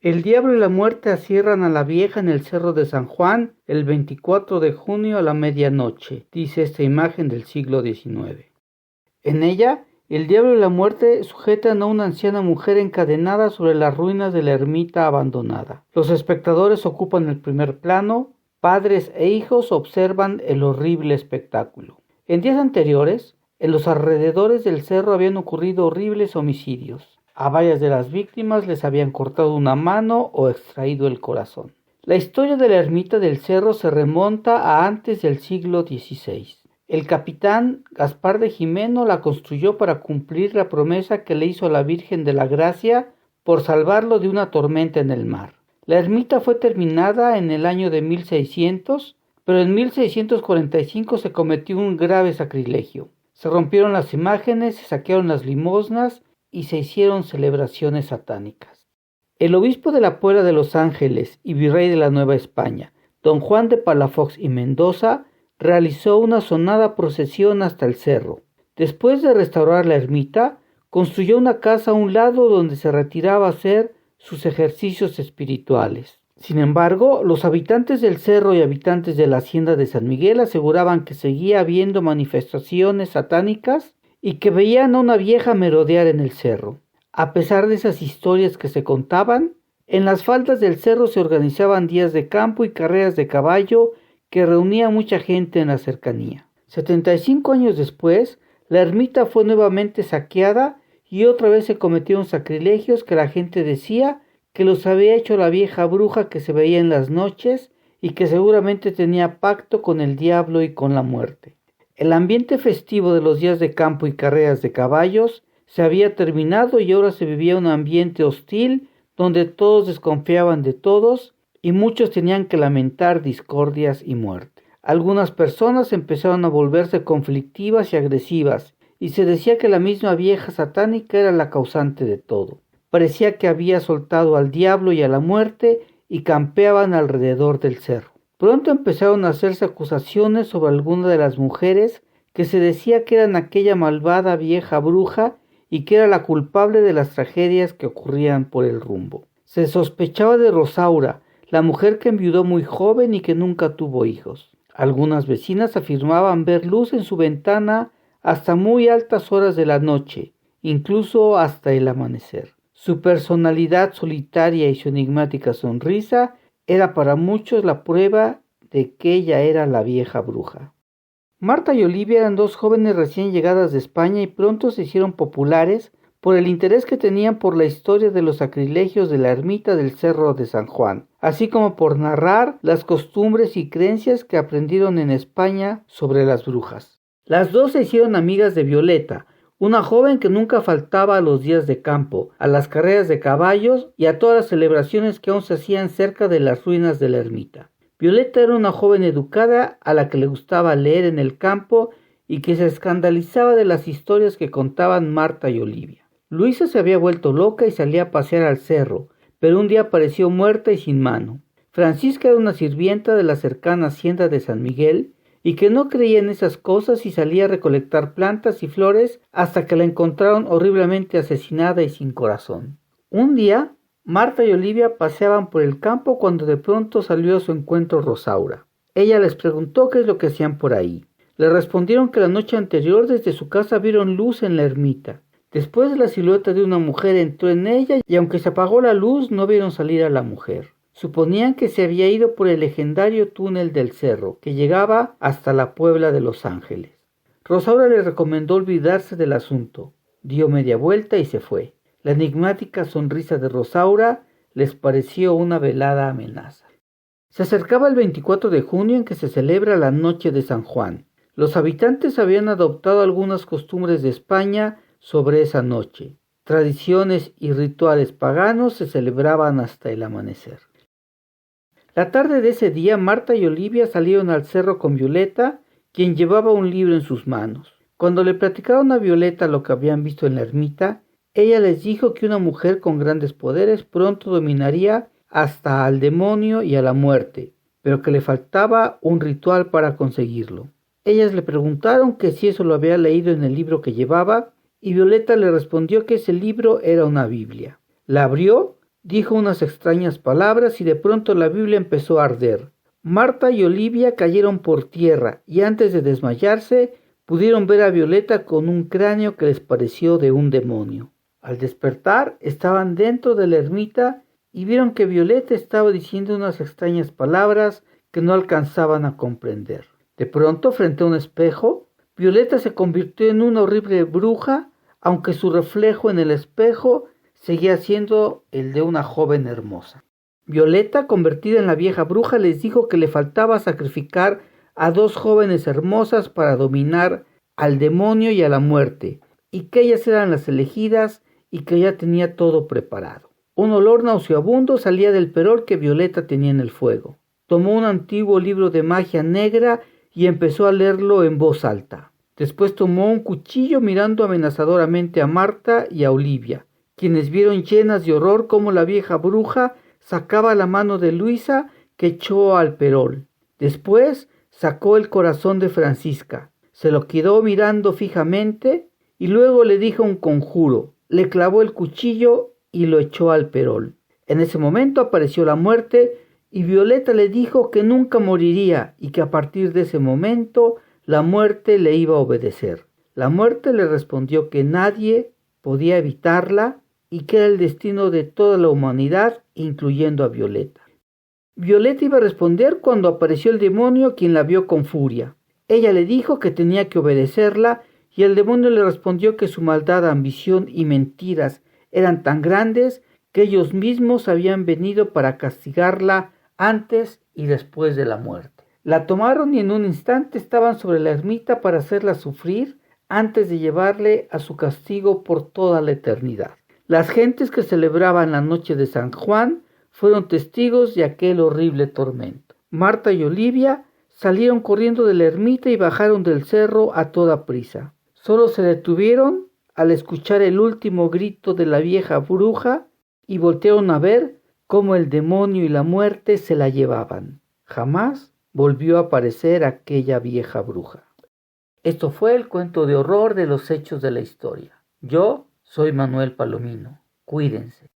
El diablo y la muerte acierran a la vieja en el Cerro de San Juan el 24 de junio a la medianoche, dice esta imagen del siglo XIX. En ella, el diablo y la muerte sujetan a una anciana mujer encadenada sobre las ruinas de la ermita abandonada. Los espectadores ocupan el primer plano, padres e hijos observan el horrible espectáculo. En días anteriores, en los alrededores del cerro habían ocurrido horribles homicidios. A varias de las víctimas les habían cortado una mano o extraído el corazón. La historia de la ermita del cerro se remonta a antes del siglo XVI. El capitán Gaspar de Jimeno la construyó para cumplir la promesa que le hizo a la Virgen de la Gracia por salvarlo de una tormenta en el mar. La ermita fue terminada en el año de 1600, pero en 1645 se cometió un grave sacrilegio. Se rompieron las imágenes, se saquearon las limosnas y se hicieron celebraciones satánicas. El obispo de la Puebla de Los Ángeles y virrey de la Nueva España, don Juan de Palafox y Mendoza, realizó una sonada procesión hasta el cerro. Después de restaurar la ermita, construyó una casa a un lado donde se retiraba a hacer sus ejercicios espirituales. Sin embargo, los habitantes del cerro y habitantes de la hacienda de San Miguel aseguraban que seguía habiendo manifestaciones satánicas y que veían a una vieja merodear en el cerro. A pesar de esas historias que se contaban, en las faldas del cerro se organizaban días de campo y carreras de caballo que reunían mucha gente en la cercanía. 75 años después, la ermita fue nuevamente saqueada y otra vez se cometieron sacrilegios que la gente decía que los había hecho la vieja bruja que se veía en las noches y que seguramente tenía pacto con el diablo y con la muerte. El ambiente festivo de los días de campo y carreras de caballos se había terminado y ahora se vivía un ambiente hostil donde todos desconfiaban de todos y muchos tenían que lamentar discordias y muerte. Algunas personas empezaron a volverse conflictivas y agresivas y se decía que la misma vieja satánica era la causante de todo. Parecía que había soltado al diablo y a la muerte y campeaban alrededor del cerro. Pronto empezaron a hacerse acusaciones sobre alguna de las mujeres que se decía que eran aquella malvada vieja bruja y que era la culpable de las tragedias que ocurrían por el rumbo. Se sospechaba de Rosaura, la mujer que enviudó muy joven y que nunca tuvo hijos. Algunas vecinas afirmaban ver luz en su ventana hasta muy altas horas de la noche, incluso hasta el amanecer. Su personalidad solitaria y su enigmática sonrisa era para muchos la prueba de que ella era la vieja bruja. Marta y Olivia eran dos jóvenes recién llegadas de España y pronto se hicieron populares por el interés que tenían por la historia de los sacrilegios de la ermita del Cerro de San Juan, así como por narrar las costumbres y creencias que aprendieron en España sobre las brujas. Las dos se hicieron amigas de Violeta, una joven que nunca faltaba a los días de campo, a las carreras de caballos y a todas las celebraciones que aún se hacían cerca de las ruinas de la ermita. Violeta era una joven educada a la que le gustaba leer en el campo y que se escandalizaba de las historias que contaban Marta y Olivia. Luisa se había vuelto loca y salía a pasear al cerro, pero un día apareció muerta y sin mano. Francisca era una sirvienta de la cercana hacienda de San Miguel y que no creía en esas cosas y salía a recolectar plantas y flores hasta que la encontraron horriblemente asesinada y sin corazón. Un día, Marta y Olivia paseaban por el campo cuando de pronto salió a su encuentro Rosaura. Ella les preguntó qué es lo que hacían por ahí. Le respondieron que la noche anterior desde su casa vieron luz en la ermita. Después la silueta de una mujer entró en ella y aunque se apagó la luz no vieron salir a la mujer. Suponían que se había ido por el legendario túnel del cerro, que llegaba hasta la Puebla de Los Ángeles. Rosaura le recomendó olvidarse del asunto. Dio media vuelta y se fue. La enigmática sonrisa de Rosaura les pareció una velada amenaza. Se acercaba el 24 de junio en que se celebra la Noche de San Juan. Los habitantes habían adoptado algunas costumbres de España sobre esa noche. Tradiciones y rituales paganos se celebraban hasta el amanecer. La tarde de ese día, Marta y Olivia salieron al cerro con Violeta, quien llevaba un libro en sus manos. Cuando le platicaron a Violeta lo que habían visto en la ermita, ella les dijo que una mujer con grandes poderes pronto dominaría hasta al demonio y a la muerte, pero que le faltaba un ritual para conseguirlo. Ellas le preguntaron que si eso lo había leído en el libro que llevaba, y Violeta le respondió que ese libro era una Biblia. La abrió, dijo unas extrañas palabras y de pronto la Biblia empezó a arder. Marta y Olivia cayeron por tierra y antes de desmayarse pudieron ver a Violeta con un cráneo que les pareció de un demonio. Al despertar estaban dentro de la ermita y vieron que Violeta estaba diciendo unas extrañas palabras que no alcanzaban a comprender. De pronto, frente a un espejo, Violeta se convirtió en una horrible bruja, aunque su reflejo en el espejo seguía siendo el de una joven hermosa. Violeta, convertida en la vieja bruja, les dijo que le faltaba sacrificar a 2 jóvenes hermosas para dominar al demonio y a la muerte, y que ellas eran las elegidas y que ya tenía todo preparado. Un olor nauseabundo salía del perol que Violeta tenía en el fuego. Tomó un antiguo libro de magia negra y empezó a leerlo en voz alta. Después tomó un cuchillo mirando amenazadoramente a Marta y a Olivia, quienes vieron llenas de horror cómo la vieja bruja sacaba la mano de Luisa que echó al perol. Después sacó el corazón de Francisca, se lo quedó mirando fijamente y luego le dijo un conjuro, le clavó el cuchillo y lo echó al perol. En ese momento apareció la muerte y Violeta le dijo que nunca moriría y que a partir de ese momento la muerte le iba a obedecer. La muerte le respondió que nadie podía evitarla y que era el destino de toda la humanidad, incluyendo a Violeta. Violeta iba a responder cuando apareció el demonio, quien la vio con furia. Ella le dijo que tenía que obedecerla y el demonio le respondió que su maldad, ambición y mentiras eran tan grandes que ellos mismos habían venido para castigarla antes y después de la muerte. La tomaron y en un instante estaban sobre la ermita para hacerla sufrir antes de llevarle a su castigo por toda la eternidad. Las gentes que celebraban la noche de San Juan fueron testigos de aquel horrible tormento. Marta y Olivia salieron corriendo de la ermita y bajaron del cerro a toda prisa. Solo se detuvieron al escuchar el último grito de la vieja bruja y voltearon a ver cómo el demonio y la muerte se la llevaban. Jamás volvió a aparecer aquella vieja bruja. Esto fue el cuento de horror de los hechos de la historia. Yo soy Manuel Palomino. Cuídense.